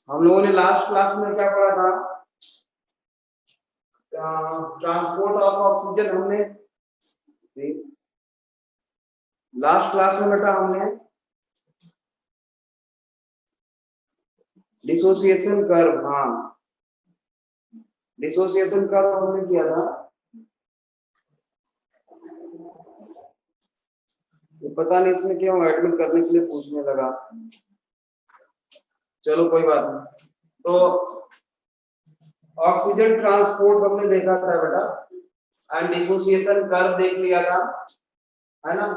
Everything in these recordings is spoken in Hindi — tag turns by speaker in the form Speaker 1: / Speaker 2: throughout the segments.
Speaker 1: हम लोगों ने लास्ट क्लास में क्या पढ़ा था? ट्रांसपोर्ट ऑफ ऑक्सीजन हमने लास्ट क्लास में बेटा हमने डिसोसिएशन कर्व, हाँ डिसोसिएशन कर्व हमने किया था। ये पता नहीं इसमें क्यों एडमिट करने के लिए पूछने लगा, चलो कोई बात नहीं। तो ऑक्सीजन ट्रांसपोर्ट हमने देखा था बेटा, एंड डिसोसिएशन कर्व देख लिया था, है ना।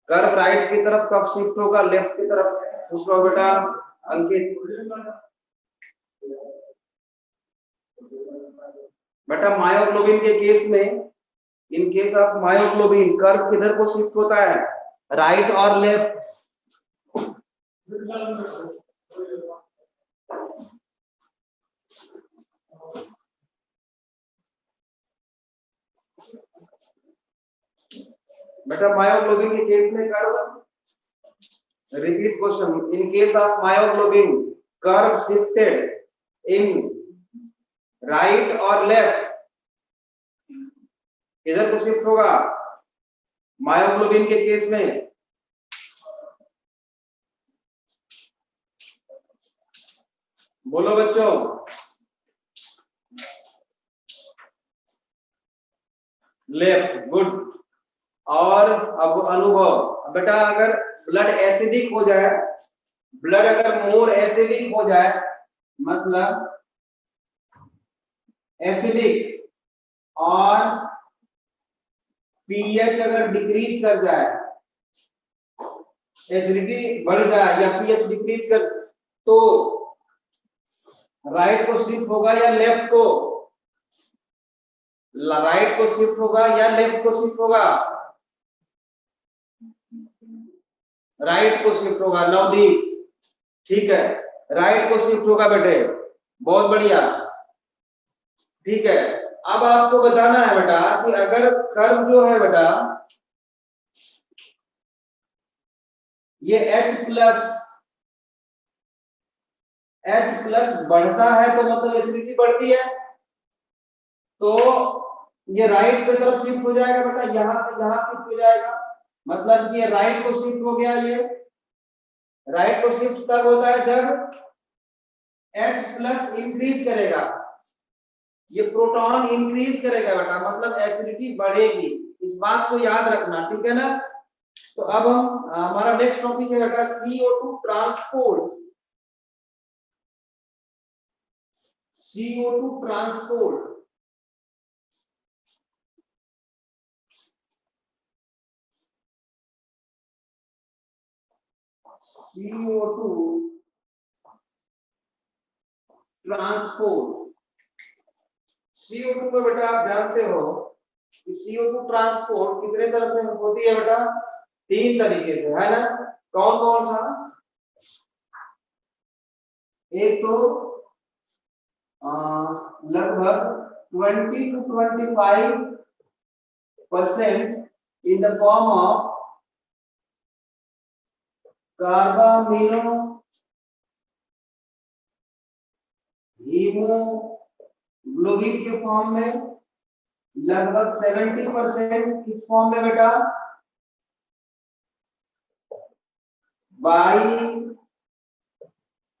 Speaker 1: कर्व राइट की तरफ कब शिफ्ट होगा, लेफ्ट की तरफ, उसको बेटा अंकित। बेटा मायोग्लोबिन के केस में, in case of myoglobin curve किधर को शिफ्ट होता है, राइट और लेफ्ट? बेटा मायोग्लोबिन के केस में curve, repeat question, in case of myoglobin curve shifted in right और लेफ्ट, किधर को शिफ्ट होगा मायोग्लोबिन के केस में? बोलो बच्चों। Left, good. और अब अनुभव बेटा, अगर ब्लड एसिडिक हो जाए, ब्लड अगर मोर एसिडिक हो जाए, मतलब एसिडिक और पीएच अगर डिक्रीज कर जाए, एसिडिटी बढ़ जाए या पीएच डिक्रीज कर, तो राइट को शिफ्ट होगा या लेफ्ट को? राइट को शिफ्ट होगा या लेफ्ट को शिफ्ट होगा? राइट को शिफ्ट होगा। नवदीप, ठीक है, राइट को शिफ्ट होगा बेटे, बहुत बढ़िया, ठीक है। अब आपको बताना है बेटा कि अगर कर्व जो है बेटा ये H प्लस बढ़ता है तो मतलब एसिडिटी बढ़ती है, तो ये राइट की तरफ शिफ्ट हो जाएगा बेटा, यहां से यहां शिफ्ट हो जाएगा, मतलब कि ये राइट को शिफ्ट हो गया। ये राइट को शिफ्ट तब होता है जब H प्लस इंक्रीज करेगा, ये प्रोटॉन इंक्रीज करेगा बेटा, मतलब एसिडिटी बढ़ेगी, इस बात को याद रखना, ठीक है ना। तो अब हम हमारा नेक्स्ट टॉपिक है बेटा CO2 transport. CO2 transport, CO2 transport. CO2 को बेटा आप जानते हो कि CO2 ट्रांसपोर्ट कितने तरह से होती है बेटा? 3 तरीके से, है ना। कौन कौन सा? एक तो लगभग 20 to 25% in the form of carbamino haemoglobin के फॉर्म में, लगभग 70% किस फॉर्म में बेटा? बाई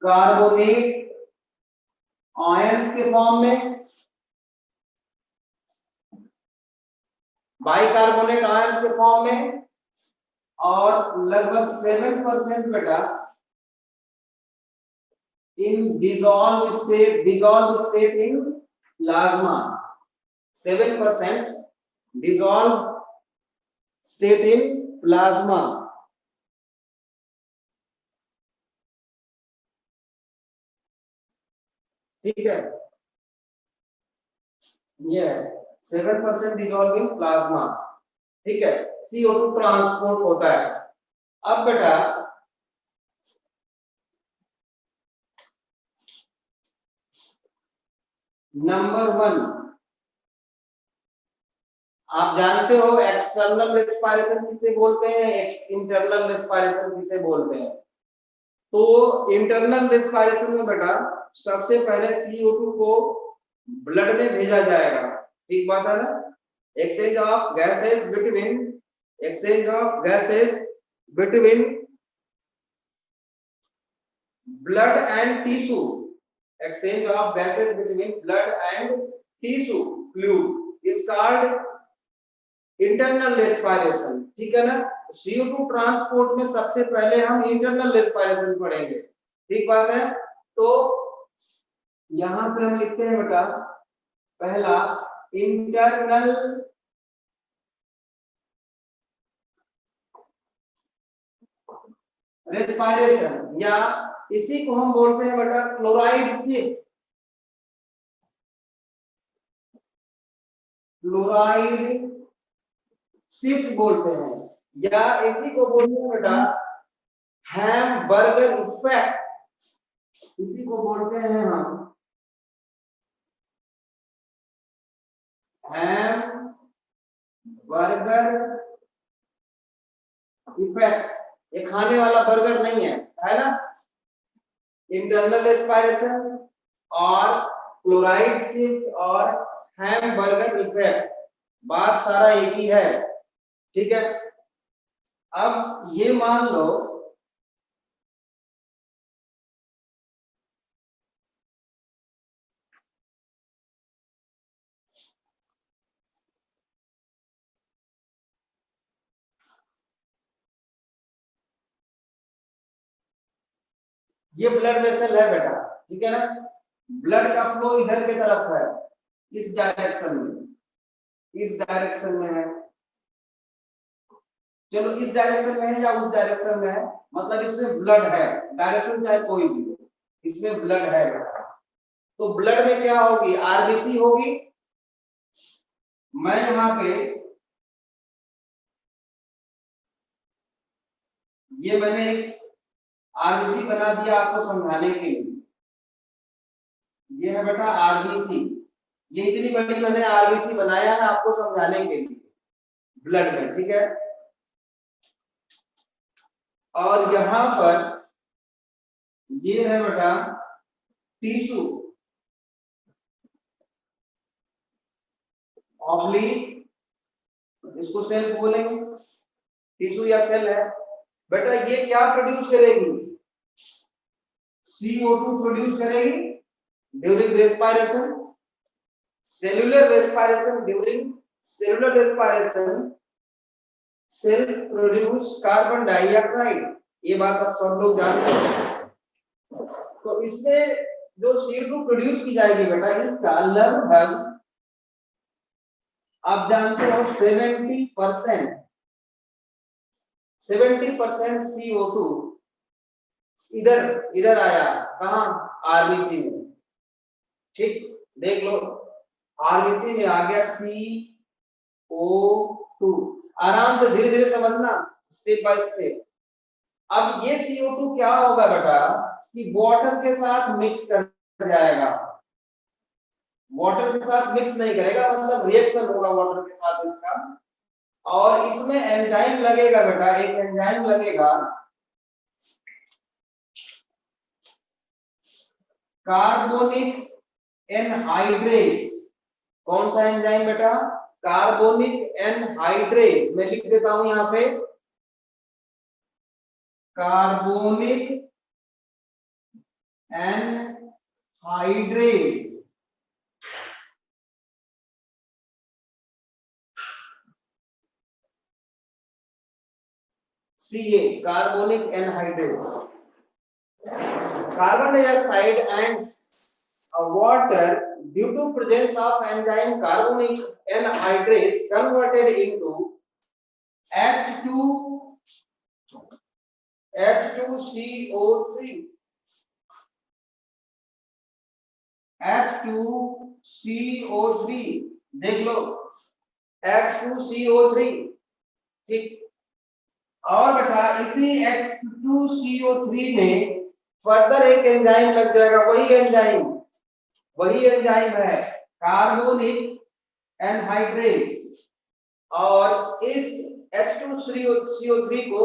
Speaker 1: कार्बोनेट आयंस के फॉर्म में, बाइकार्बोनेट आयंस के फॉर्म में, और लगभग 7% बेटा इन dissolved state in plasma, 7% dissolved state in plasma, ठीक है। ये 7% dissolved in plasma, ठीक है। CO2 ट्रांसपोर्ट होता है। अब बेटा नंबर 1, आप जानते हो एक्सटर्नल रेस्पिरेशन किसे बोलते हैं, इंटरनल रेस्पिरेशन किसे बोलते हैं? तो इंटरनल रेस्पिरेशन में बेटा सबसे पहले CO2 को ब्लड में भेजा जाएगा, ठीक बात है ना। Exchange of gases between blood and tissue, exchange of gases between blood and tissue fluid is called internal respiration, ठीक है ना। CO2 ट्रांसपोर्ट में सबसे पहले हम इंटरनल रेस्पिरेशन पढ़ेंगे, ठीक बात है। तो यहां पे हम लिखते हैं बेटा पहला इंटरनल रेस्पिरेशन, या इसी को हम बोलते हैं बेटा क्लोराइड शिफ्ट बोलते हैं, या इसी को बोलते हैं बेटा हैमबर्गर इफेक्ट, इसी को बोलते हैं हम हैमबर्गर इफेक्ट। ये खाने वाला बर्गर नहीं है ना। इंटरनल रेस्पिरेशन और क्लोराइड शिफ्ट और हैमबर्गर इफेक्ट, बात सारा एक ही है, ठीक है। अब ये मान लो ये ब्लड वेसल है बेटा, ठीक है ना। ब्लड का फ्लो इधर की तरफ है, इस डायरेक्शन में है, चलो इस डायरेक्शन में है या उस डायरेक्शन में है, मतलब इसमें ब्लड है, डायरेक्शन चाहे कोई भी हो, इसमें ब्लड है बेटा। तो ब्लड में क्या होगी, आरबीसी होगी। मैं यहां पे ये मैंने एक आरबीसी बना दिया आपको समझाने के लिए, ये है बेटा आरबीसी, ये इतनी बड़ी मैंने आरबीसी बनाया है आपको समझाने के लिए ब्लड में, ठीक है। और यहां पर ये है बेटा टिश्यू ऑब्लिक, इसको सेल्स बोलेंगे, टिश्यू या सेल है बेटा। ये क्या प्रोड्यूस करेगी, CO2 प्रोड्यूस करेगी during respiration. Cellular respiration sales produce carbon dioxide, ये बात आप सब लोग जानते हैं। तो इसमें जो CO2 प्रोड्यूस की जाएगी बेटा, इसका लगभग आप जानते हो 70% CO2 इधर आया, कहां, आरबीसी में, ठीक। देख लो आरबीसी में आ गया CO2, आराम से धीरे धीरे समझना, स्टेप बाय स्टेप। अब ये CO2 क्या होगा बेटा कि वाटर के साथ मिक्स कर जाएगा, वाटर के साथ मिक्स नहीं करेगा, मतलब रिएक्शन होगा वाटर के साथ इसका, और इसमें एंजाइम लगेगा बेटा, एक एंजाइम लगेगा कार्बोनिक एनहाइड्रेज। कौन सा एंजाइम बेटा, कार्बोनिक एनहाइड्रेज, मैं लिख देता हूं यहां पे carbonic anhydrase. Ca, carbonic anhydrase. Carbon dioxide and water, due to presence of enzyme carbonic anhydrase, converted into H2CO3. H2CO3 देख लो, H2CO3, ठीक। और बेटा इसी H2CO3 में फर्दर एक एंजाइम लग जाएगा, वही एंजाइम है कार्बोनिक एनहाइड्रेज, और इस H2CO3 को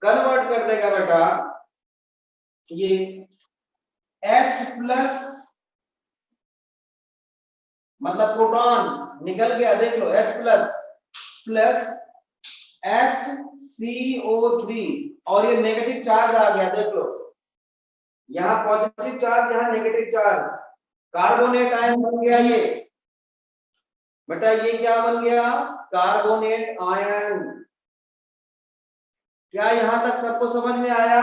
Speaker 1: कन्वर्ट कर देगा बेटा ये H प्लस मतलब प्रोटॉन निकल गया, देख लो H प्लस प्लस HCO3 और ये नेगेटिव चार्ज आ गया, देख लो यहाँ पॉजिटिव चार्ज यहाँ नेगेटिव चार्ज, कार्बोनेट आयन बन गया ये बेटा, ये क्या बन गया कार्बोनेट आयन। क्या यहां तक सबको समझ में आया?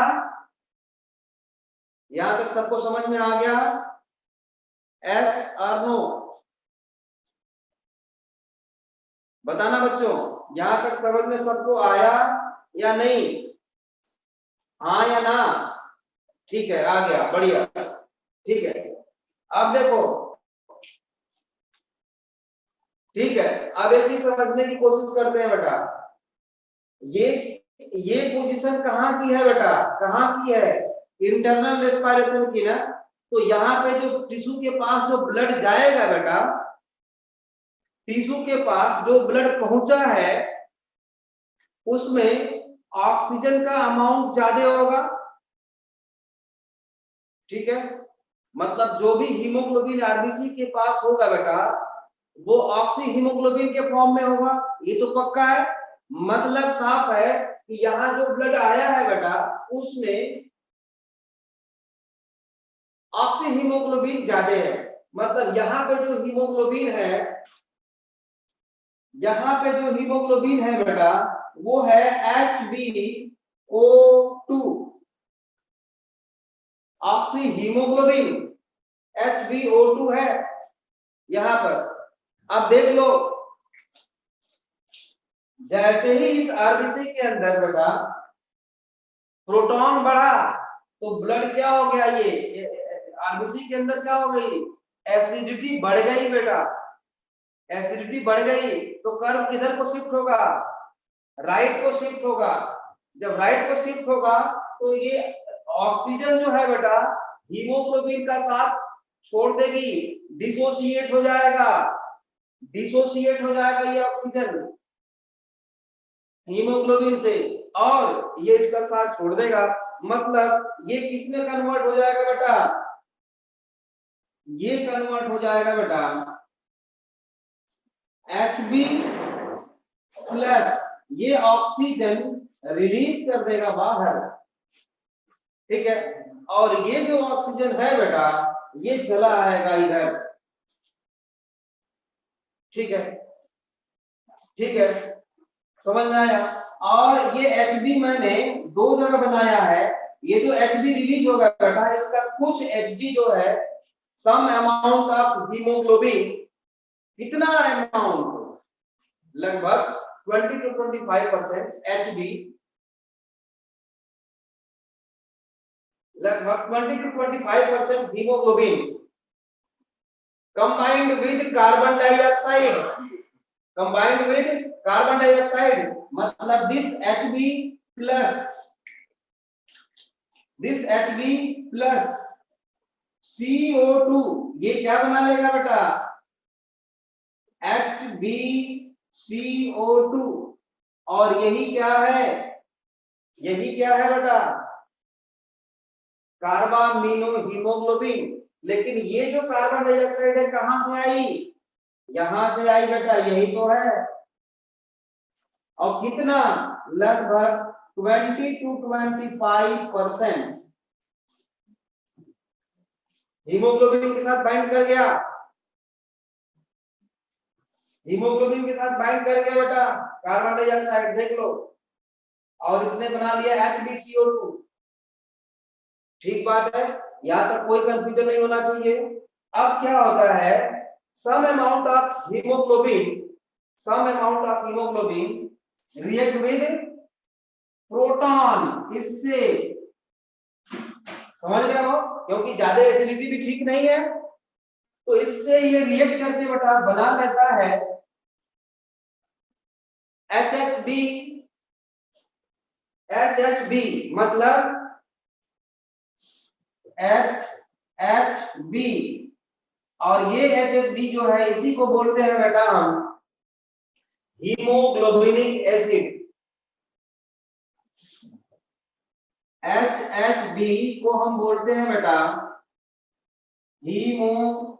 Speaker 1: यहां तक सबको समझ में आ गया? एस और नो बताना बच्चों, यहां तक समझ में सबको आया या नहीं? हाँ या ना? ठीक है, आ गया, बढ़िया, ठीक है। अब देखो, ठीक है, अब एक चीज समझने की कोशिश करते हैं बेटा, ये पोजीशन कहाँ की है बेटा, कहाँ की है? इंटरनल रेस्पिरेशन की ना। तो यहाँ पे जो टिश्यू के पास जो ब्लड जाएगा बेटा, टिश्यू के पास जो ब्लड पहुंचा है उसमें ऑक्सीजन का अमाउंट ज्यादा होगा, ठीक है। मतलब जो भी हीमोग्लोबिन आरबीसी के पास होगा बेटा वो ऑक्सी हीमोग्लोबिन के फॉर्म में होगा, ये तो पक्का है। मतलब साफ है कि यहाँ जो ब्लड आया है बेटा उसमें ऑक्सी हीमोग्लोबिन ज्यादा है। मतलब यहाँ पे जो हीमोग्लोबिन है, यहाँ पे जो हीमोग्लोबिन है बेटा वो है HbO2 ऑक्सी हीमोग्लोबिन HbO2 है यहाँ पर। अब देख लो, जैसे ही इस आरबीसी के अंदर बेटा प्रोटॉन बढ़ा तो ब्लड क्या हो गया, ये आरबीसी के अंदर क्या हो गई, एसिडिटी बढ़ गई बेटा, एसिडिटी बढ़ गई तो कर्व किधर को शिफ्ट होगा, राइट को शिफ्ट होगा। जब राइट को शिफ्ट होगा तो ये ऑक्सीजन जो है बेटा हीमोग्लोबिन का साथ छोड़ देगी, डिसोसिएट हो जाएगा, डिसोसिएट हो जाएगा ये ऑक्सीजन हीमोग्लोबिन से, और ये इसका साथ छोड़ देगा। मतलब ये किसमें कन्वर्ट हो जाएगा बेटा, ये कन्वर्ट हो जाएगा बेटा Hb प्लस, ये ऑक्सीजन रिलीज कर देगा बाहर, ठीक है। और ये जो ऑक्सीजन है बेटा ये चला आएगा इधर, ठीक है, ठीक है, समझ में आया। और ये Hb मैंने दो जगह बनाया है, ये जो Hb रिलीज होगा बेटा इसका कुछ Hg जो है सम अमाउंट ऑफ हीमोग्लोबिन, कितना अमाउंट, लगभग 20 to 25% Hb, लगभग 20 to 25% haemoglobin combined with carbon dioxide, combined with carbon dioxide, मतलब this Hb plus CO2 ये क्या बना लेगा बेटा, HbCO2, और यही क्या है, यही क्या है बेटा, कार्बामिनो हीमोग्लोबिन। लेकिन ये जो कार्बन डाइऑक्साइड है कहां से आई, यहां से आई बेटा, यही तो है। और कितना, लगभग 20 to 25% हीमोग्लोबिन के साथ बाइंड कर गया, हीमोग्लोबिन के साथ बाइंड कर गया बेटा कार्बन डाइऑक्साइड, देख लो, और इसने बना लिया HbCO2, ठीक बात है, यहां तक कोई कंफ्यूजन नहीं होना चाहिए। अब क्या होता है, some amount of haemoglobin, some amount of haemoglobin react with proton, इससे समझ रहे हो, क्योंकि ज्यादा एसिडिटी भी ठीक नहीं है तो इससे ये रिएक्ट करके बेटा बना लेता है HHB, HHB मतलब HHB, और ये HHB जो है इसी को बोलते हैं बेटा हम हीमोग्लोबिनिक एसिड। HHB को हम बोलते हैं बेटा हीमोग्लोबिनिक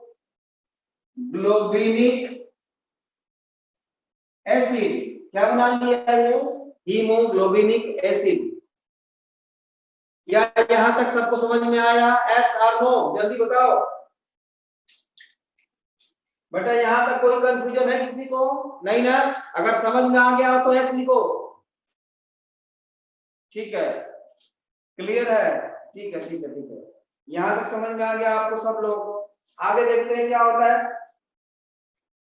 Speaker 1: एसिड। क्या बना लिया ये? Haemoglobinic acid. क्या यहां तक सबको समझ में आया? एस और नो जल्दी बताओ बेटा, यहां तक कोई कंफ्यूजन है किसी को? नहीं ना? अगर समझ में आ गया हो तो एस लिखो। ठीक है, क्लियर है? ठीक है ठीक है ठीक है, यहां तक समझ में आ गया आपको सब लोग? आगे देखते हैं क्या होता है।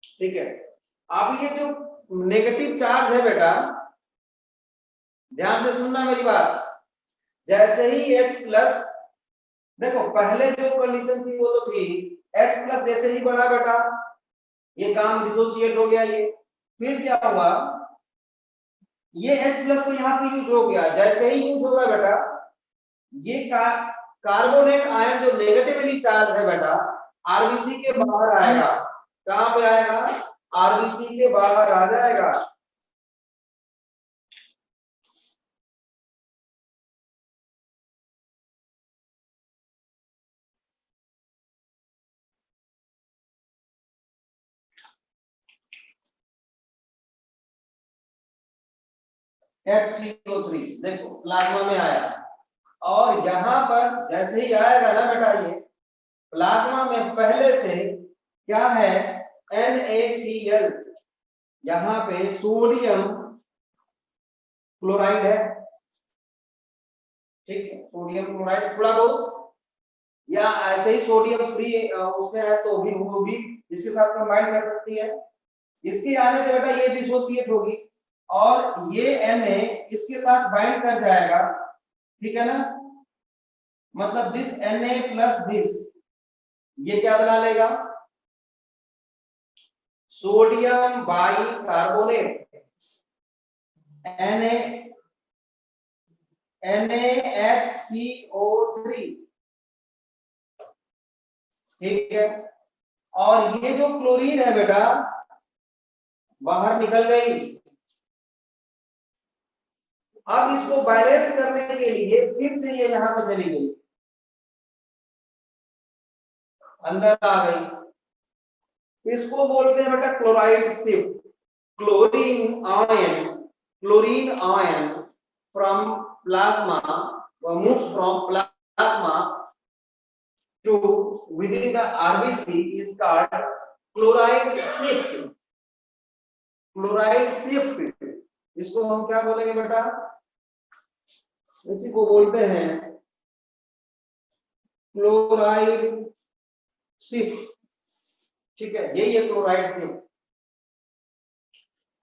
Speaker 1: ठीक है, अब ये जो नेगेटिव चार्ज है बेटा, ध्यान से सुनना मेरी बात। जैसे ही H प्लस, देखो पहले जो कंडीशन थी वो तो थी, H प्लस जैसे ही बढ़ा बेटा ये काम डिसोसिएट हो गया। ये फिर क्या हुआ, ये H प्लस तो यहाँ पे यूज हो गया। जैसे ही यूज होगा बेटा ये कार्बोनेट आयन जो नेगेटिवली चार्ज है बेटा आरबीसी के बाहर आएगा। कहां पे आएगा? आरबीसी के बाहर आ जाएगा। HCO3 देखो प्लाज्मा में आया, और यहां पर जैसे ही आएगा ना बेटा ये प्लाज्मा में पहले से क्या है? NaCl, यहां पे सोडियम क्लोराइड है। ठीक है, सोडियम क्लोराइड थोड़ा बहुत, या ऐसे ही सोडियम फ्री उसमें है तो भी वो भी इसके साथ कंबाइन कर सकती है। इसके आने से बेटा ये डिसोसिएट होगी और ये Na इसके साथ बाइंड कर जाएगा। ठीक है ना? मतलब दिस Na प्लस दिस ये क्या बना लेगा? Sodium by carbonate NaHCO3। ठीक है, और ये जो क्लोरीन है बेटा बाहर निकल गई। अब इसको बैलेंस करने के लिए फिर से ये यहां पर चली गई, अंदर आ गई। इसको बोलते हैं बेटा chloride shift. Chlorine ion from plasma moves from plasma to within the RBC is called chloride shift। Chloride shift इसको हम क्या बोलेंगे बेटा? इसी को बोलते हैं क्लोराइड शिफ्ट। ठीक है, यही है क्लोराइड शिफ्ट।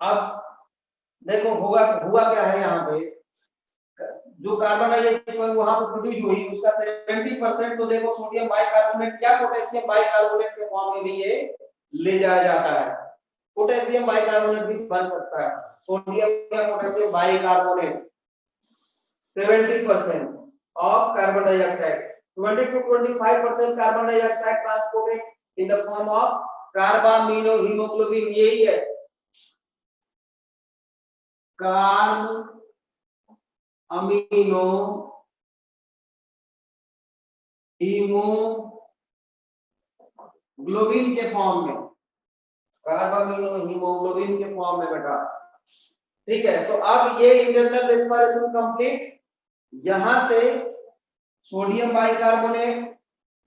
Speaker 1: अब देखो हुआ क्या है, यहाँ पे जो कार्बन डाइऑक्साइड वहां पर प्रोड्यूस हुई उसका 70% तो देखो सोडियम बाइकार्बोनेट या पोटेशियम बाइकार्बोनेट के फॉर्म में भी ये ले जाया जाता है। पोटेशियम बाइकार्बोनेट भी बन सकता है। सोडियम या potassium bicarbonate 70% of carbon dioxide, 20 to 25% carbon dioxide transported in the form of carbaminohemoglobin। यही है कार्ब अमीनो हीमोग्लोबिन के फॉर्म में, कार्बामिनो हीमोग्लोबिन के फॉर्म में बेटा। ठीक है, तो अब ये इंटरनल रेस्पिरेशन कंप्लीट। यहां से sodium bicarbonate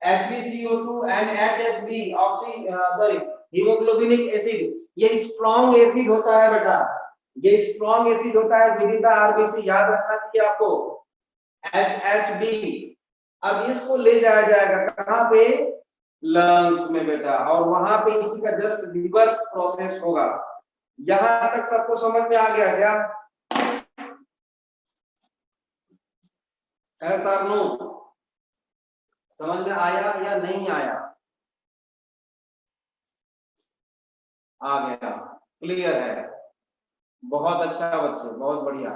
Speaker 1: Hbco2 and HHB haemoglobinic acid, ये स्ट्रॉन्ग एसिड होता है बेटा, ये स्ट्रॉन्ग एसिड होता है विद इन द आरबीसी। याद रखना चाहिए आपको HHB। अब इसको ले जाया जाएगा कहां पे? लंग्स में बेटा, और वहां पे इसी का जस्ट रिवर्स प्रोसेस होगा। यहां तक सबको समझ में आ गया क्या? ऐसा नो समझ में आया या नहीं आया? आ गया, क्लियर है? बहुत अच्छा बच्चे, बहुत बढ़िया,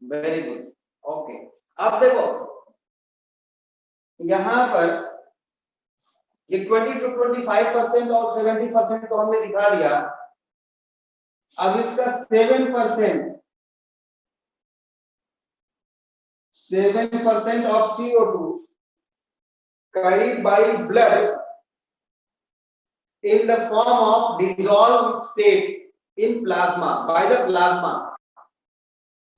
Speaker 1: वेरी गुड, ओके। अब देखो यहां पर ये 20 to 25% और 70% तो हमने दिखा दिया। अब इसका 7% of CO2 carried by blood in the form of dissolved state in plasma by the plasma।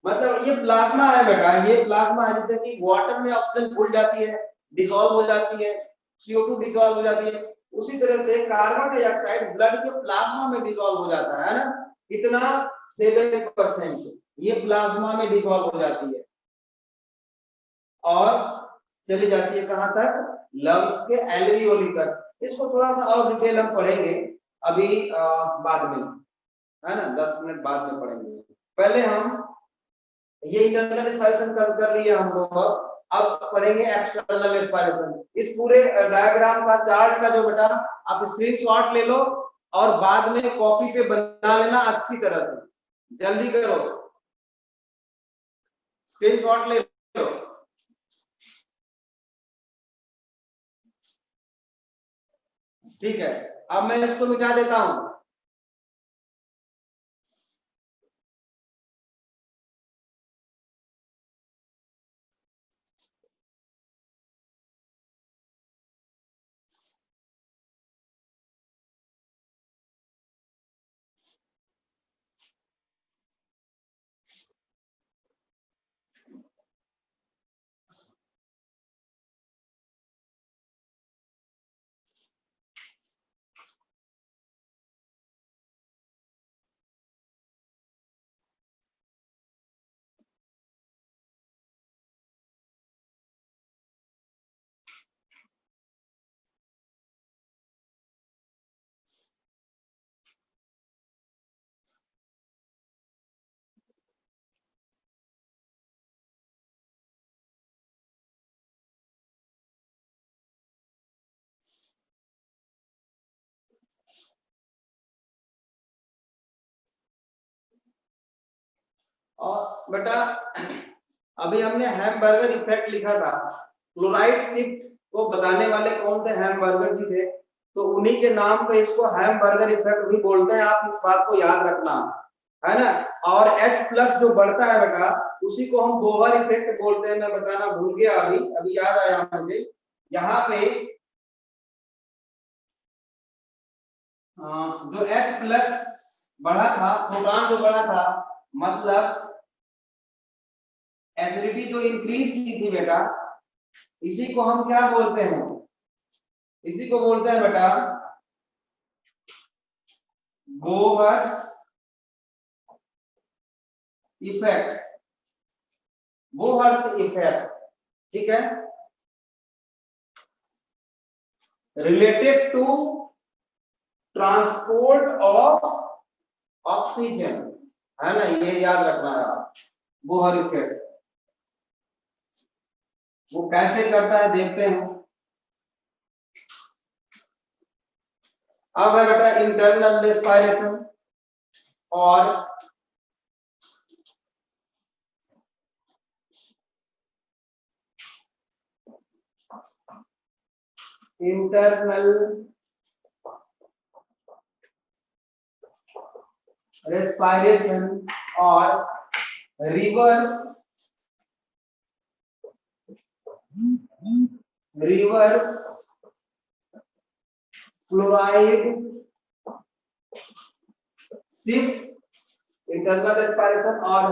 Speaker 1: मतलब ये प्लाज्मा है बेटा, ये प्लाज्मा है, जैसे कि वाटर में ऑक्सीजन घुल जाती है, डिसॉल्व हो जाती है, CO2 डिसॉल्व हो जाती है, उसी तरह से कार्बन डाइऑक्साइड ब्लड के प्लाज्मा में डिसॉल्व हो जाता है ना। कितना? 7%। ये प्लाज्मा में डिसॉल्व हो जाती है और चली जाती है कहां तक? लंग्स के एल्वियोली तक। इसको थोड़ा सा और डिटेल हम पढ़ेंगे अभी बाद में, है ना, 10 मिनट बाद में पढ़ेंगे। पहले हम ये इंटरनल एस्पायरेशन कर लिए हम लोग, अब पढ़ेंगे एक्सटर्नल एस्पायरेशन। इस पूरे डायग्राम का, चार्ट का जो बेटा आप स्क्रीनशॉट ले लो और बाद में कॉपी पे बना लेना अच्छी तरह से, जल्दी करो, स्क्रीनशॉट ले लो। ठीक है, अब मैं इसको मिटा देता हूं। और बेटा अभी हमने हैमबर्गर इफेक्ट लिखा था, क्लोराइड शिफ्ट को बताने वाले कौन थे? हैमबर्गर जी थे, तो उन्हीं के नाम पे इसको हैमबर्गर इफेक्ट भी बोलते हैं। आप इस बात को याद रखना, है ना। और H+ जो बढ़ता है बेटा, उसी को हम बोहर इफेक्ट बोलते हैं। मैं बताना भूल गया, अभी याद आया मुझे। यहाँ पे जो H+ बढ़ा था, प्रोटॉन जो बढ़ा था, मतलब एसिडिटी जो इंक्रीज की थी बेटा, इसी को हम क्या बोलते हैं? इसी को बोलते हैं बेटा बोहर्स इफेक्ट। बोहर्स इफेक्ट, ठीक है, related to transport of oxygen, है ना, ये याद रखना है आप। बोहर इफेक्ट वो कैसे करता है देखते हैं। अब है बेटा इंटरनल रेस्पिरेशन और इंटरनल रेस्पिरेशन और reverse fluoride shift. Internal respiration और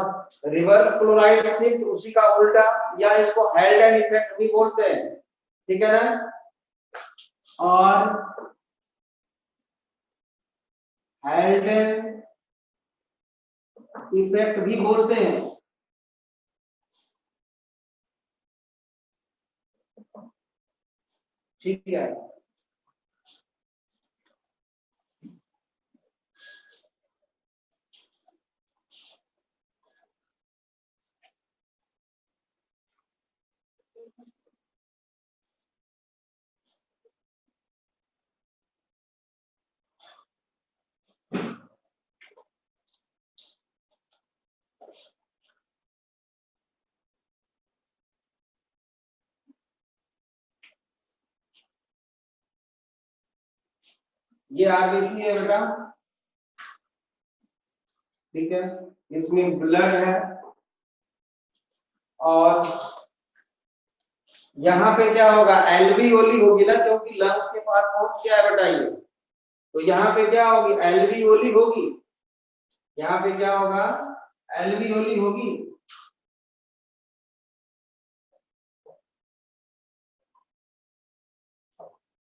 Speaker 1: रिवर्स क्लोराइड शिफ्ट, उसी का उल्टा, या इसको हेल्डन इफेक्ट भी बोलते हैं, ठीक है ना। और हेल्डन इफेक्ट भी बोलते हैं, ठीक है। ये आरबीसी है बेटा, ठीक है, इसमें ब्लड है और यहाँ पे क्या होगा, एल्वियोली होगी ना, क्योंकि लंग्स के पास पहुंच गया है बेटा ये, तो यहाँ पे क्या होगी, एल्वियोली होगी। यहाँ पे क्या होगा, एल्वियोली होगी।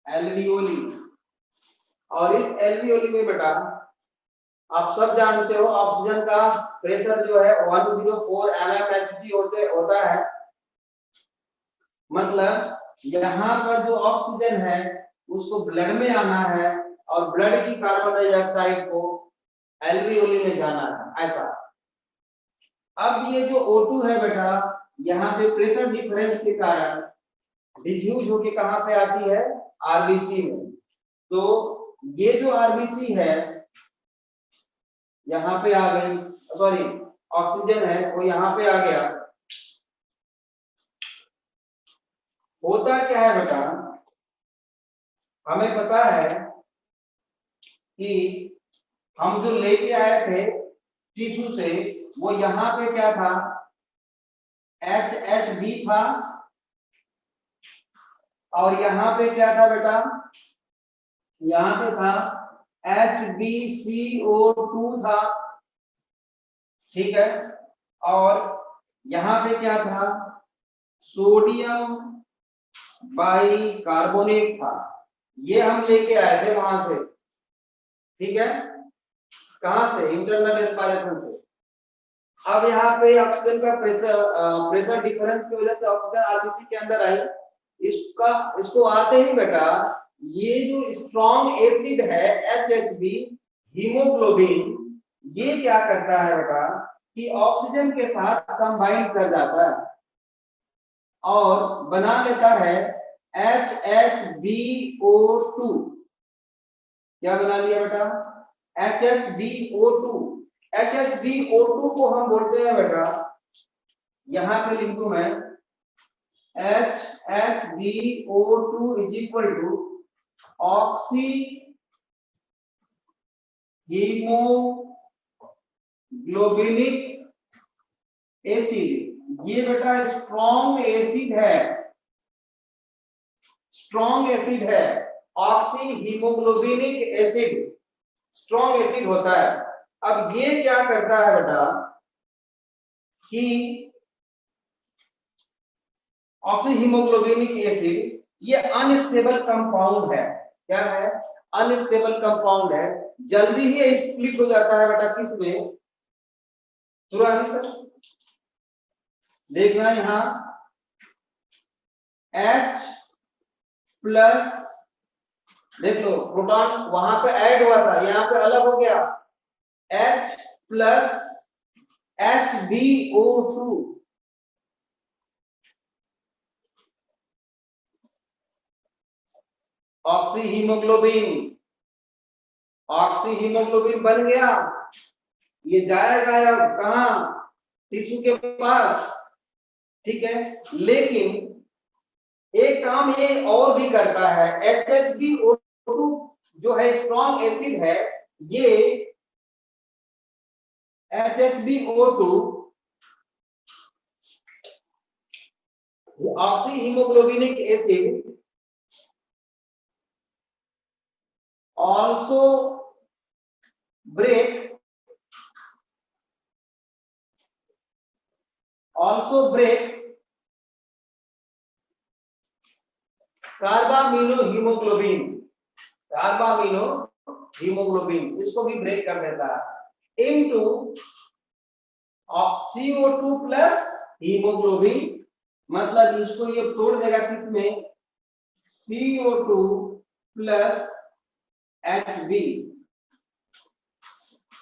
Speaker 1: एल्वियोली। और इस एल्वियोली में बेटा आप सब जानते हो ऑक्सीजन का प्रेशर जो है 104 mmHg होता है। मतलब यहाँ पर जो ऑक्सीजन है उसको ब्लड में आना है और ब्लड की कार्बन डाइऑक्साइड को एल्वियोली में जाना है, ऐसा। अब ये जो O2 है बेटा, यहाँ पे प्रेशर डिफरेंस के कारण डिफ्यूज होके कहाँ पे आती है, आरबीसी में। तो ये जो आरबीसी है यहाँ पे आ गई, सॉरी ऑक्सीजन है वो यहाँ पे आ गया। होता क्या है बेटा, हमें पता है कि हम जो लेके आए थे टिश्यू से, वो यहाँ पे क्या था, HHB था, और यहाँ पे क्या था बेटा, यहाँ पे था HbCO2 था, ठीक है। और यहाँ पे क्या था, सोडियम बाइकार्बोनेट था। ये हम लेके आए थे वहां से, ठीक है। कहां से, इंटरनल एस्पायरेशन से। अब यहाँ पे ऑक्सीजन का प्रेशर डिफरेंस की वजह से ऑक्सीजन आरबीसी के अंदर आई। इसको आते ही बेटा, ये जो स्ट्रॉन्ग एसिड है HHB, हीमोग्लोबिन, ये क्या करता है बेटा कि ऑक्सीजन के साथ कंबाइन कर जाता है और बना लेता है HHbO2। क्या बना लिया बेटा, HHbO2। HHbO2 को हम बोलते हैं बेटा, यहां पे लिखूं मैं, HHbO2 is equal to oxy haemoglobinic acid. ये बेटा स्ट्रॉन्ग एसिड है, स्ट्रॉन्ग एसिड है, oxy haemoglobinic acid strong acid होता है। अब ये क्या करता है बेटा कि ऑक्सी हीमोग्लोबिनिक एसिड ये अनस्टेबल कंपाउंड है। क्या है, अनस्टेबल कंपाउंड है, जल्दी ही स्प्लिट हो जाता है बेटा, किसमें, तुरंत। देखना यहां H प्लस, देख लो प्रोटॉन वहां पे ऐड हुआ था, यहाँ पे अलग हो गया, H plus HbO2, oxy haemoglobin, oxy haemoglobin बन गया। ये जाएगा या कहा, टिश्यू के पास, ठीक है। लेकिन एक काम ये और भी करता है, HHbO2 जो है स्ट्रॉन्ग एसिड है, ये HHbO2 oxy haemoglobinic acid also break carbamino इसको भी ब्रेक कर देता है इनटू CO2 प्लस हीमोग्लोबिन। मतलब इसको ये तोड़ देगा किसमें, CO2 प्लस Hb,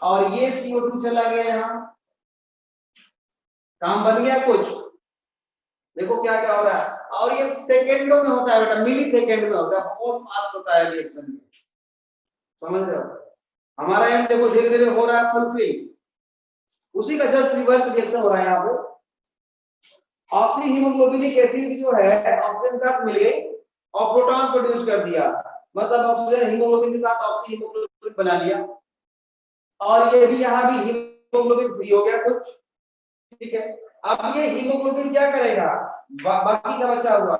Speaker 1: और ये CO2 चला गया यहां, काम बन गया कुछ। देखो क्या क्या हो रहा है, और ये सेकेंडों में होता है बेटा, मिली सेकेंड में होता है, बहुत फास्ट होता है रिएक्शन में, समझ रहे हो। हमारा यहाँ देखो धीरे धीरे हो रहा है फुलफिल, उसी का जस्ट रिवर्स रिएक्शन हो रहा है यहाँ पे। ऑक्सी हीमोग्लोबिनिक एसिड जो है ऑक्सीजन के साथ मिल गई और प्रोटॉन प्रोड्यूस कर दिया, मतलब ऑक्सीजन हीमोग्लोबिन के साथ ऑक्सी हीमोग्लोबिन बना लिया, और ये भी यहाँ भी हीमोग्लोबिन फ्री हो गया कुछ, ठीक है। अब ये हीमोग्लोबिन क्या करेगा, बाकी का बचा हुआ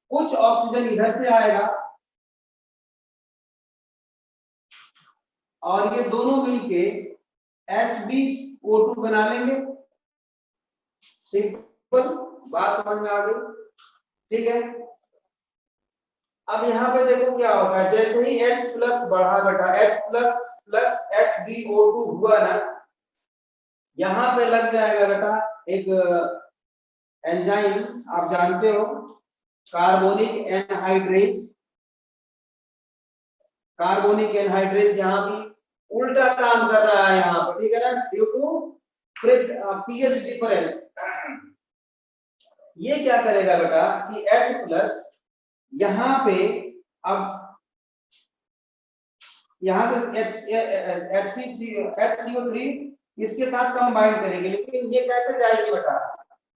Speaker 1: कुछ ऑक्सीजन इधर से आएगा और ये दोनों मिलके HbO2 बना लेंगे। सिंपल बात समझ में आ गई, ठीक है। अब यहाँ पे देखो क्या होगा, जैसे ही H प्लस बढ़ा बेटा, H प्लस प्लस HbO2 हुआ ना, यहाँ पे लग जाएगा बेटा एक एंजाइम, आप जानते हो, कार्बोनिक एनहाइड्रेज। कार्बोनिक एनहाइड्रेज यहाँ भी उल्टा काम कर रहा है यहाँ पर, ठीक है ना, ड्यू टू पीएच डिफरेंस। ये क्या करेगा बेटा कि H प्लस यहाँ पे, अब यहाँ से HCO3 इसके साथ कंबाइन करेंगे, लेकिन ये कैसे जाएगी बेटा,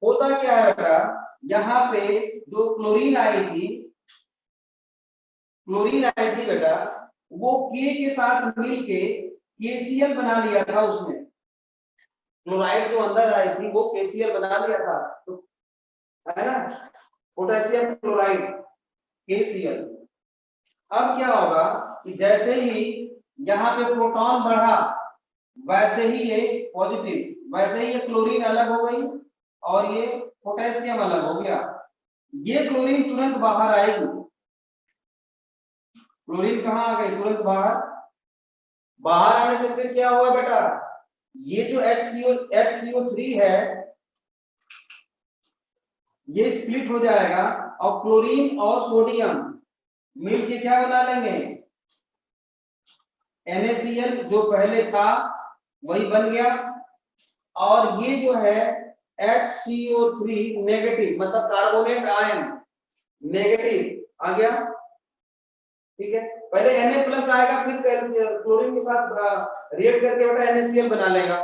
Speaker 1: होता क्या है बेटा, यहाँ पे जो क्लोरीन आई थी बेटा, वो K के साथ मिलके KCl बना लिया था उसने, क्लोराइड जो अंदर आई थी वो KCl बना लिया था, तो है ना, पोटेशियम क्लोराइड KCl। अब क्या होगा कि जैसे ही यहाँ पे प्रोटॉन बढ़ा, वैसे ही ये पॉजिटिव, वैसे ही ये क्लोरीन अलग हो गई और ये पोटेशियम अलग हो गया। ये क्लोरीन तुरंत बाहर आएगी, क्लोरीन कहाँ आ गई, तुरंत बाहर आने से फिर क्या हुआ बेटा, ये जो HCO3 है ये स्प्लिट हो जाएगा और क्लोरीन और सोडियम मिलके क्या बना लेंगे, NaCl जो पहले था वही बन गया, और ये जो है HCO3 नेगेटिव, मतलब कार्बोनेट आयन नेगेटिव आ गया, ठीक है। पहले Na प्लस आएगा, फिर क्लोरीन के साथ रिएक्ट करके बेटा NaCl बना लेगा,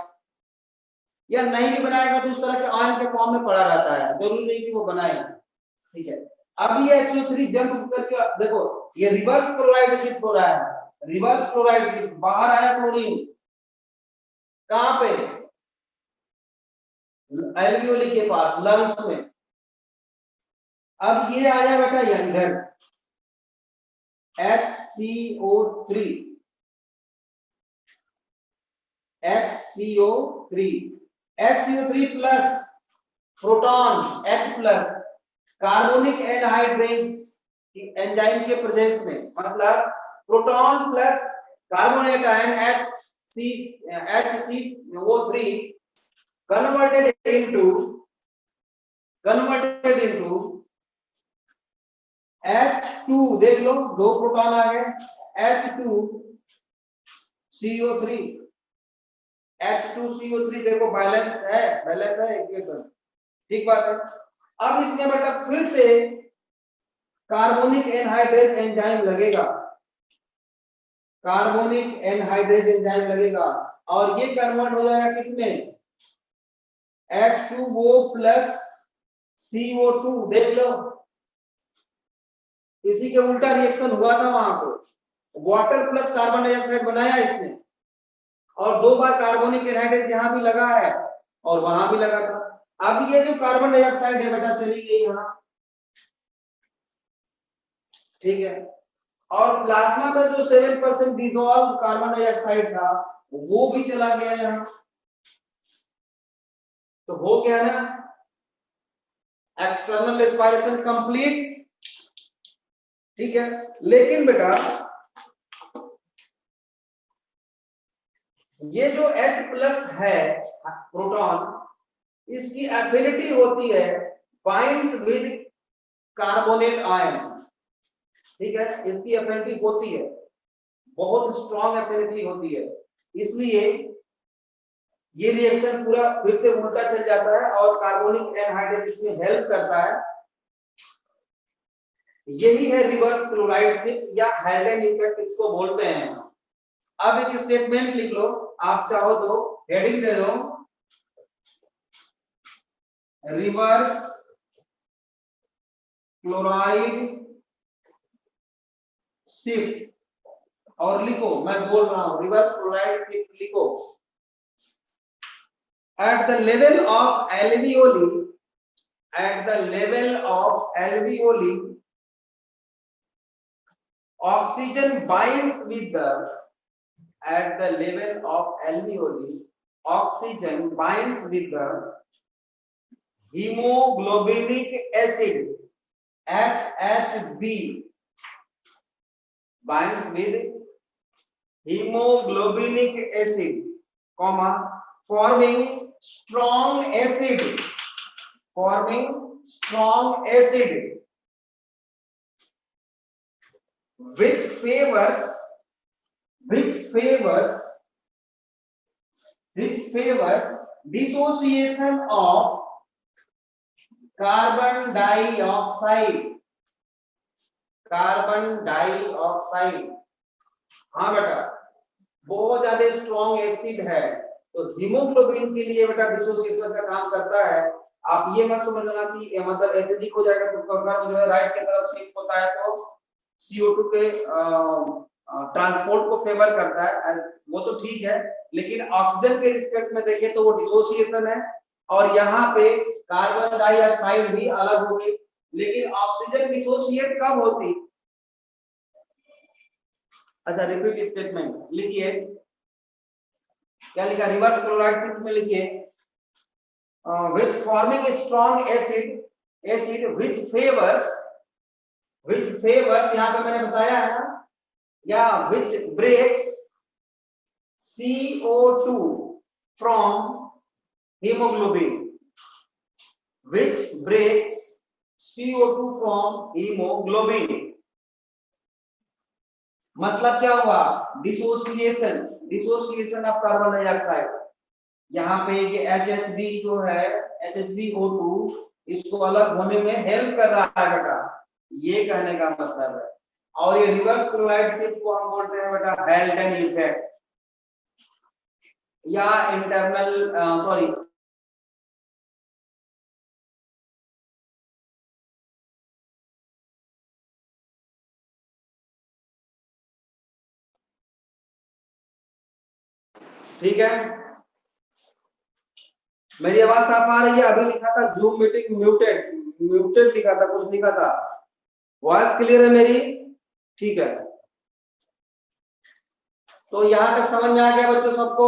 Speaker 1: या नहीं भी बनाएगा तो उस तरह के आयन के फॉर्म में पड़ा रहता है, जरूरी नहीं कि वो बनाएगा, ठीक है। अब ये HCO3 जंप करके देखो, ये रिवर्स क्लोराइड शिफ्ट हो रहा है, रिवर्स क्लोराइड शिफ्ट, बाहर आया क्लोरीन, कहां पे, एल्वियोली के पास, लंग्स में। अब ये आया बेटा इधर HCO3 plus proton H plus carbonic anhydrase enzyme के प्रदेश में, मतलब proton plus carbonate ion HCO3 converted into H2, देख लो दो प्रोटॉन आ गए, H2CO3 देखो बैलेंस है इक्वेशन, ठीक बात है। अब इसमें बेटा फिर से कार्बोनिक एनहाइड्रेज एंजाइम लगेगा, और ये कन्वर्ट हो जाएगा किसमें, H2O प्लस CO2, देख लो इसी के उल्टा रिएक्शन हुआ था वहां पे, वाटर प्लस कार्बन डाइऑक्साइड बनाया इसने, और दो बार कार्बोनिक एनहाइड्रेज यहाँ भी लगा है और वहां भी लगा था। अब ये जो कार्बन डाइऑक्साइड है बेटा चली गई यहाँ, ठीक है, और प्लाज्मा में जो 7% डिसॉल्व कार्बन डाइऑक्साइड था वो भी चला गया यहाँ, तो हो गया ना एक्सटर्नल रेस्पिरेशन कंप्लीट, ठीक है। लेकिन बेटा ये जो H प्लस है प्रोटॉन, इसकी एफिनिटी होती है बाइंड्स विद कार्बोनेट आयन, ठीक है, इसकी एफिनिटी होती है, बहुत स्ट्रॉन्ग एफिनिटी होती है, इसलिए ये रिएक्शन पूरा फिर से उल्टा चल जाता है और कार्बोनिक एनहाइड्रेज इसमें हेल्प करता है। यही है रिवर्स क्लोराइड शिफ्ट या हैल्डेन इफेक्ट इसको बोलते हैं। अब एक स्टेटमेंट लिख लो, आप चाहो तो हेडिंग दे दो, रिवर्स क्लोराइड शिफ्ट, और लिखो, मैं बोल रहा हूं रिवर्स क्लोराइड शिफ्ट लिखो, at the level of alveoli at the level of alveoli, oxygen binds with the, at the level of alveoli, oxygen binds with the hemoglobinic acid HHB, binds with hemoglobinic acid, comma, forming strong acid, forming strong acid, which favors dissociation of carbon dioxide, carbon dioxide. हाँ बेटा, बहुत ज्यादा स्ट्रॉन्ग एसिड है तो हीमोग्लोबिन के लिए बेटा डिसोसिएशन का काम करता है। आप ये मत समझना कि मतलब एसिडिक हो जाएगा तो कर्व जो है राइट की तरफ शिफ्ट होता है तो CO2 के ट्रांसपोर्ट को फेवर करता है, वो तो ठीक है, लेकिन ऑक्सीजन के रिस्पेक्ट में देखें तो वो डिसोसिएशन है और यहाँ पे कार्बन डाइऑक्साइड भी अलग होगी, लेकिन ऑक्सीजन डिसोसिएट कब होती? अच्छा, रिपीट स्टेटमेंट लिखिए, क्या लिखा? रिवर्स क्लोराइड शिफ्ट में लिखिए which forming a strong acid which favors, यहाँ पे मैंने बताया है ना, या which breaks CO2 from hemoglobin, which breaks CO2 from hemoglobin। मतलब क्या हुआ? Dissociation of carbon dioxide. यहाँ पे ये HHB जो है HHbO2 इसको अलग होने में हेल्प कर रहा है बेटा, ये कहने का मतलब है। और ये रिवर्स क्लोराइड शिफ्ट को हम बोलते हैं बेटा हेल्डन इफेक्ट या इंटरनल सॉरी ठीक है। मेरी आवाज साफ आ रही है? अभी लिखा था जूम मीटिंग म्यूटेड लिखा था, कुछ लिखा था। वॉइस क्लियर है मेरी? ठीक है, तो यहां तक समझ में आ गया बच्चों सबको?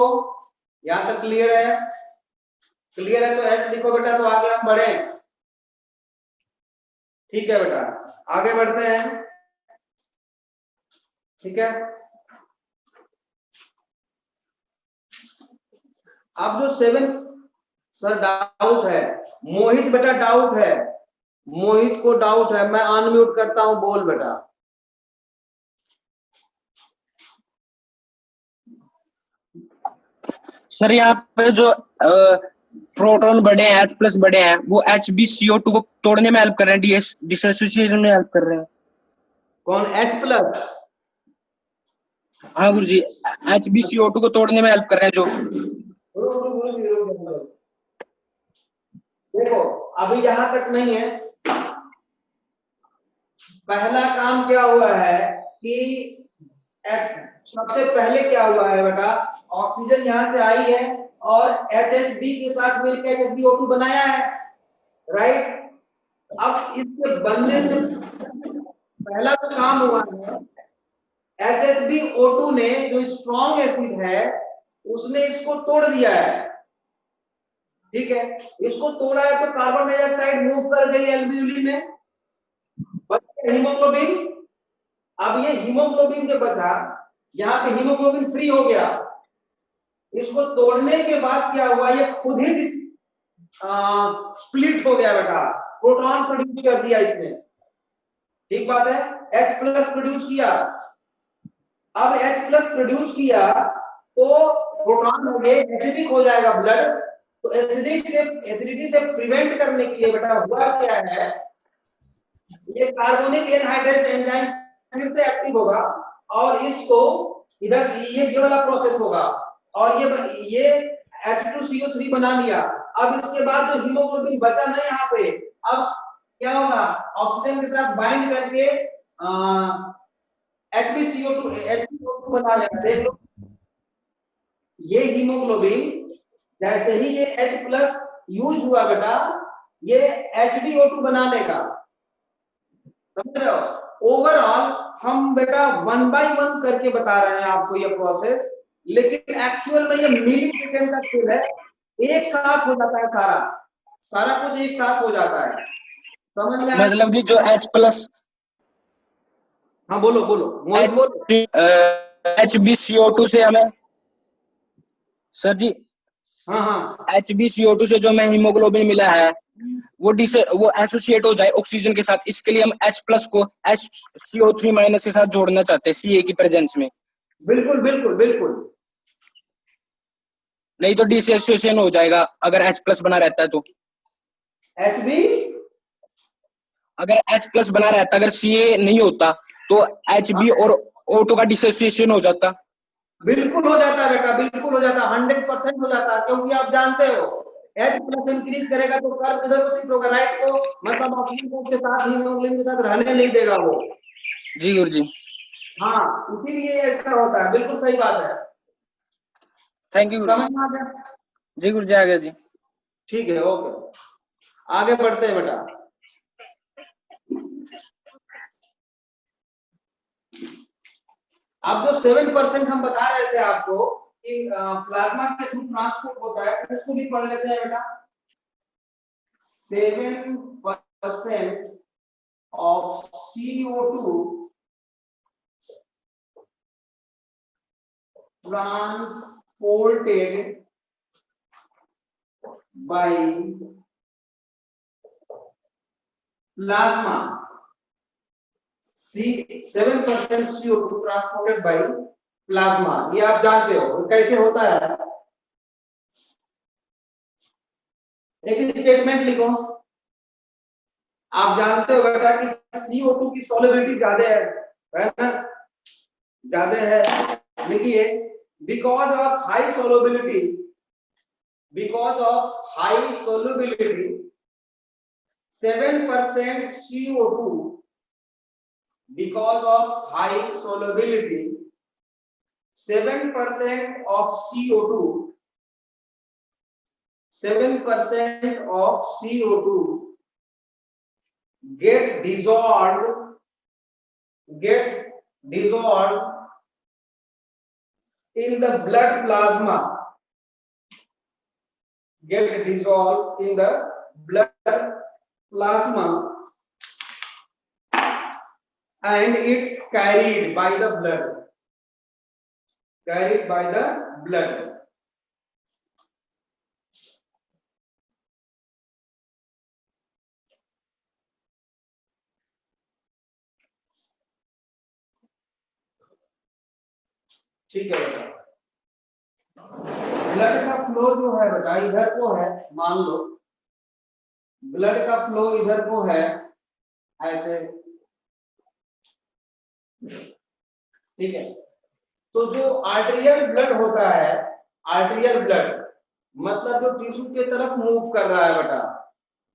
Speaker 1: यहां तक क्लियर है? क्लियर है तो एस लिखो बेटा, तो आगे हम बढ़े। ठीक है बेटा, आगे बढ़ते हैं। ठीक है, अब जो 7 सर डाउट है, मोहित बेटा डाउट है, मोहित को डाउट है, मैं अनम्यूट करता हूं, बोल बेटा।
Speaker 2: सर यहाँ पे जो प्रोटॉन बड़े हैं, H+ बड़े हैं, वो HbCO2 को तोड़ने में हेल्प कर रहे हैं, डिसोसिएशन में हेल्प कर रहे हैं।
Speaker 1: कौन H+?
Speaker 2: हाँ गुरुजी, HbCO2 को तोड़ने में हेल्प कर रहे हैं जो।
Speaker 1: देखो अभी यहां तक नहीं है। पहला काम क्या हुआ है कि सबसे पहले क्या हुआ है बेटा, ऑक्सीजन यहां से आई है और HHB के साथ मिलकर HbO2 बनाया है, राइट? अब इसके बनने से पहला जो काम हुआ है, HHbO2 ने जो स्ट्रॉन्ग एसिड है उसने इसको तोड़ दिया है। ठीक है, इसको तोड़ा है तो कार्बन डाइऑक्साइड मूव कर गई एल्वियोली में, बचा हीमोग्लोबिन। अब ये हीमोग्लोबिन जो बचा, यहाँ पे हीमोग्लोबिन फ्री हो गया। इसको तोड़ने के बाद क्या हुआ, ये खुद ही स्प्लिट हो गया बेटा, प्रोटॉन प्रोड्यूस कर दिया इसने। ठीक बात है, H+ प्रोड्यूस किया। अब H+ प्रोड्यूस किया तो प्रोटॉन हो गए, एसिडिक हो जाएगा ब्लड। तो एसिडिटी से प्रिवेंट करने के लिए बेटा हुआ क्या है, ये कार्बोनिक एनहाइड्रेस एंजाइम फिर से एक्टिव होगा और इसको इधर ये वाला प्रोसेस होगा और ये H2CO3 बना लिया। अब इसके बाद जो हीमोग्लोबिन बचा ना यहाँ पे, अब क्या होगा, ऑक्सीजन के साथ बाइंड करके HbCO2 बना लेगा। देख लो, ये हीमोग्लोबिन जैसे ही ये H+ यूज हुआ बेटा, ये HbO2 बना लेगा, समझ रहे हो। ओवरऑल हम बेटा 1 बाय 1 करके बता रहे हैं आपको ये प्रोसेस, लेकिन एक्चुअल में ये मिली सेकेंड का खेल है, एक साथ हो जाता है, सारा सारा कुछ एक साथ हो जाता है, समझ में आया?
Speaker 2: मतलब कि जो H प्लस
Speaker 1: हाँ बोलो बोलो मोहित बोलो।
Speaker 2: HbCO2 से हमें सर जी
Speaker 1: हाँ हाँ
Speaker 2: HbCO2 से जो हमें हीमोग्लोबिन मिला है वो एसोसिएट हो जाए ऑक्सीजन के साथ, इसके लिए हम H प्लस को HCO3 माइनस के साथ जोड़ना चाहते हैं Ca की प्रेजेंस में,
Speaker 1: बिल्कुल बिल्कुल बिल्कुल।
Speaker 2: नहीं तो डिसोसिएशन हो जाएगा अगर H प्लस बना रहता है तो।
Speaker 1: HB
Speaker 2: अगर H प्लस बना रहता, अगर Ca नहीं होता तो Hb और O2 का डिसोसिएशन हो जाता।
Speaker 1: बिल्कुल हो जाता है बेटा, बिल्कुल हो जाता है, 100% हो जाता है, क्योंकि आप जानते हो H प्लस इंक्रीज करेगा तो कर्व इधर को शिफ्ट होगा, राइट को, मतलब ऑक्सीजन के साथ हीमोग्लोबिन के साथ रहने नहीं देगा वो।
Speaker 2: जी गुरुजी।
Speaker 1: हाँ इसीलिए ऐसा होता है, बिल्कुल सही बात है।
Speaker 2: थैंक यू गुरुजी।
Speaker 1: समझ में आ गया?
Speaker 2: जी गुरुजी आ गया जी।
Speaker 1: ठीक है, ओके, आगे बढ़ते हैं बेटा। अब जो 7% हम बता रहे थे आपको कि प्लाज्मा के थ्रू ट्रांसपोर्ट होता है, उसको भी पढ़ लेते हैं बेटा। 7% of CO2 transported by plasma, 7% CO2 transported by plasma, ये आप जानते हो कैसे होता है। एक स्टेटमेंट लिखो, आप जानते हो बेटा कि CO2 की सॉल्युबिलिटी ज्यादा है ना, ज्यादा है, लिखिए because of high solubility, because of high solubility 7% CO2, because of high solubility 7% of CO2, 7% of CO2 get dissolved in the blood plasma, get dissolved in the blood plasma, and it's carried by the blood, carried by the blood. ठीक है बेटा, ब्लड का फ्लो जो है बेटा इधर को है, मान लो ब्लड का फ्लो इधर को है ऐसे, ठीक है। तो जो आर्टेरियल ब्लड होता है, आर्टेरियल ब्लड मतलब जो टिश्यू के तरफ मूव कर रहा है बेटा,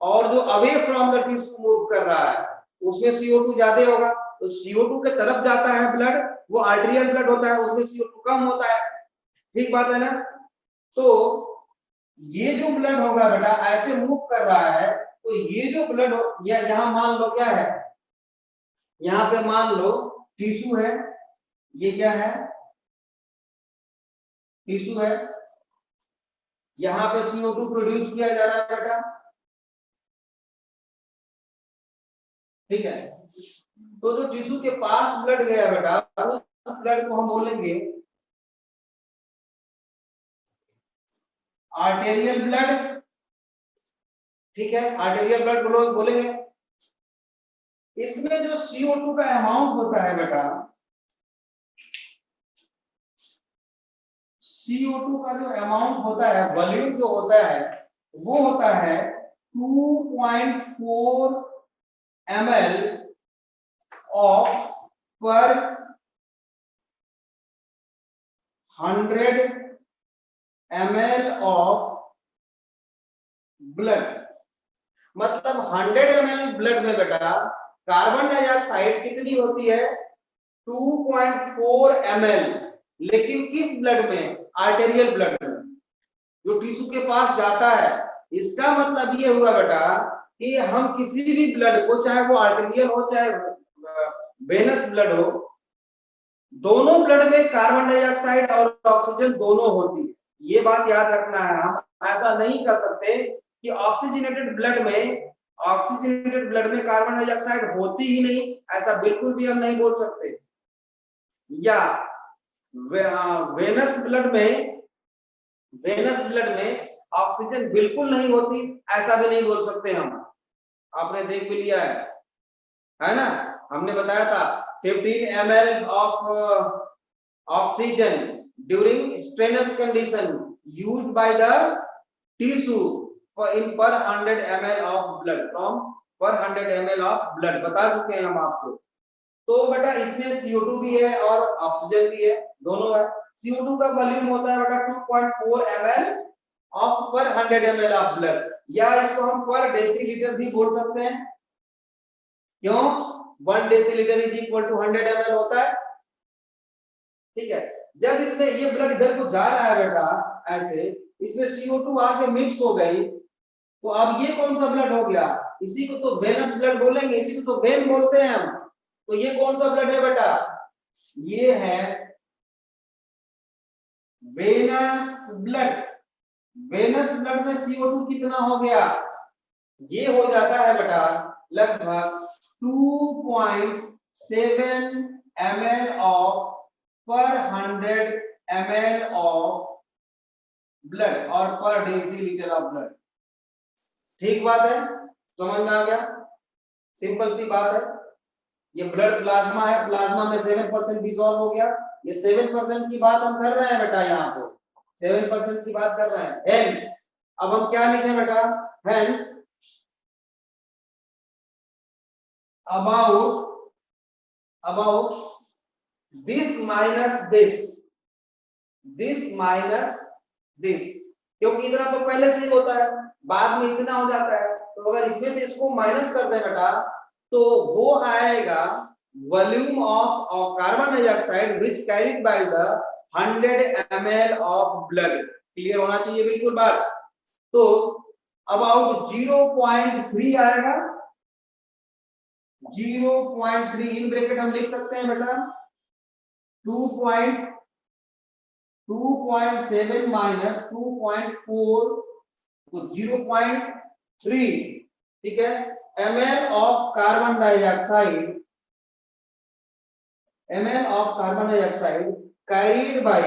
Speaker 1: और जो away from the tissue move कर रहा है, उसमें CO2 ज्यादा होगा, तो CO2 के तरफ जाता है ब्लड, वो आर्टेरियल ब्लड होता है, उसमें CO2 कम होता है, ठीक बात है ना। तो ये जो ब्लड होगा बेटा ऐसे मूव कर रहा है, तो ये जो ब्लड यहाँ मान लो क्या है, यहाँ पे मान लो टिश्यू है, ये क्या है, टिश्यू है, यहाँ पे CO2 प्रोड्यूस किया जा रहा है बेटा, ठीक है। तो जो टिश्यू के पास ब्लड गया बेटा, उस ब्लड को हम बोलेंगे आर्टेरियल ब्लड, ठीक है, आर्टेरियल ब्लड बोलेंगे। इसमें जो CO2 का अमाउंट होता है बेटा, CO2 का जो अमाउंट होता है, वॉल्यूम जो होता है, वो होता है 2.4 ml of per 100 ml of blood, मतलब 100 ml ब्लड में बेटा कार्बन डाइऑक्साइड कितनी होती है, 2.4 ml, लेकिन किस ब्लड में, आर्टेरियल ब्लड में, जो टिश्यू के पास जाता है, इसका मतलब ये हुआ बेटा कि हम किसी भी ब्लड को, चाहे वो आर्टेरियल हो चाहे वेनस ब्लड हो, दोनों ब्लड में कार्बन डाइऑक्साइड और ऑक्सीजन दोनों होती है। ये बात याद रखना है। हम ऐसा नहीं कर सकते कि ऑक्सीजनेटेड ब्लड में कार्बन डाइऑक्साइड होती ही नहीं, ऐसा बिल्कुल भी हम नहीं बोल सकते। या वेनस ब्लड में ऑक्सीजन बिल्कुल नहीं होती, ऐसा भी नहीं बोल सकते हम। आपने देख भी लिया है ना, हमने बताया था 15 ml of oxygen during strenuous condition used by the tissue in पर 100 ml ऑफ ब्लड, फ्रॉम पर 100 ml ऑफ ब्लड, बता चुके हैं हम आपको। तो बेटा इसमें CO2 भी है और ऑक्सीजन भी है, दोनों है। CO2 का वॉल्यूम होता है बेटा 2.4 ml ऑफ पर 100 ml ऑफ ब्लड, या इसको हम पर डेसीलीटर भी बोल सकते हैं। क्यों? 1 decilitre is equal to 100 ml होता है। ठीक है, जब इसमें ये ब्लड इधर को जा रहा है बेटा ऐसे, इसमें CO2 आके मिक्स हो गई, तो अब ये कौन सा ब्लड हो गया? इसी को तो वेनस ब्लड बोलेंगे, इसी को तो वेन बोलते हैं हम। तो ये कौन सा ब्लड है बेटा? ये है वेनस ब्लड। वेनस ब्लड में CO2 कितना हो गया? ये हो जाता है बेटा लगभग 2.7 ml ऑफ पर 100 ml ऑफ ब्लड और पर डेसीलीटर ऑफ ब्लड। ठीक बात है, समझ में आ गया? सिंपल सी बात है। ये ब्लड प्लाज्मा है, प्लाज्मा में 7% डिसॉल्व हो गया। ये 7% की बात हम कर रहे हैं बेटा, यहाँ पे 7% की बात कर रहे हैं। हेंस अब हम क्या लिखें बेटा? Hence about this minus this, क्योंकि इतना तो पहले से ही होता है, बाद में इतना हो जाता है। तो अगर इसमें से इसको माइनस कर दें बेटा, तो वो आएगा volume of carbon dioxide which carried by the 100 ml of blood. Clear होना चाहिए बिल्कुल बात। तो अबाउट 0.3 आएगा, 0.3 इन ब्रैकेट हम लिख सकते हैं बेटा 2.7 माइनस 2.4, तो 0.3, ठीक है, ml of carbon dioxide carried by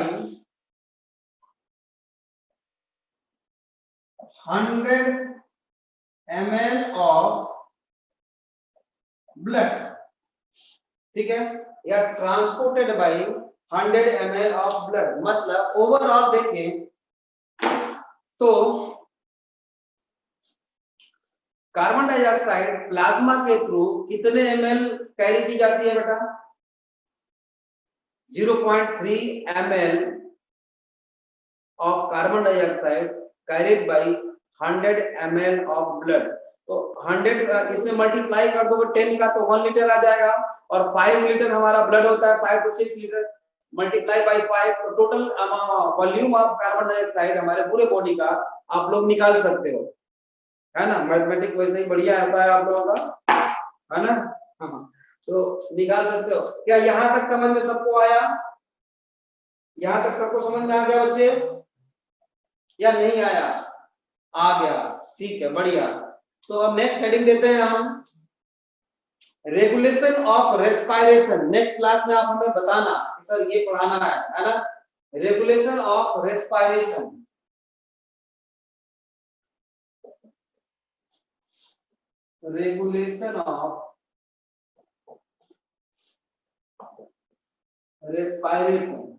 Speaker 1: 100 ml of blood, ठीक है, या transported by 100 ml of blood. मतलब ओवरऑल देखें तो कार्बन डाइऑक्साइड प्लाज्मा के थ्रू कितने ml कैरी की जाती है बेटा? 0.3 ml of carbon dioxide carried by 100 ml of blood. तो 100 इसमें मल्टीप्लाई कर दो 10 का, तो 1 लीटर आ जाएगा, और 5 लीटर हमारा ब्लड होता है, 5 to 6 लीटर, मल्टीप्लाई बाय 5, तो total volume of carbon dioxide हमारे पूरे बॉडी का आप लोग निकाल सकते हो, है ना। मैथमेटिक्स वैसे ही बढ़िया होता है आप लोगों का, है ना। हाँ, तो निकाल सकते हो। क्या यहाँ तक समझ में सबको आया? यहाँ तक सबको समझ में आ गया बच्चे, या नहीं आया? आ गया, ठीक है, बढ़िया। तो अब नेक्स्ट हेडिंग देते हैं हम, regulation of respiration. Next class में आप हमें बताना कि सर ये पढ़ाना है ना, regulation of respiration. Regulation of respiration,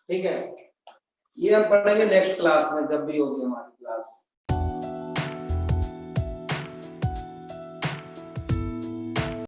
Speaker 1: ठीक है, ये हम पढ़ेंगे नेक्स्ट क्लास में, जब भी होगी हमारी क्लास।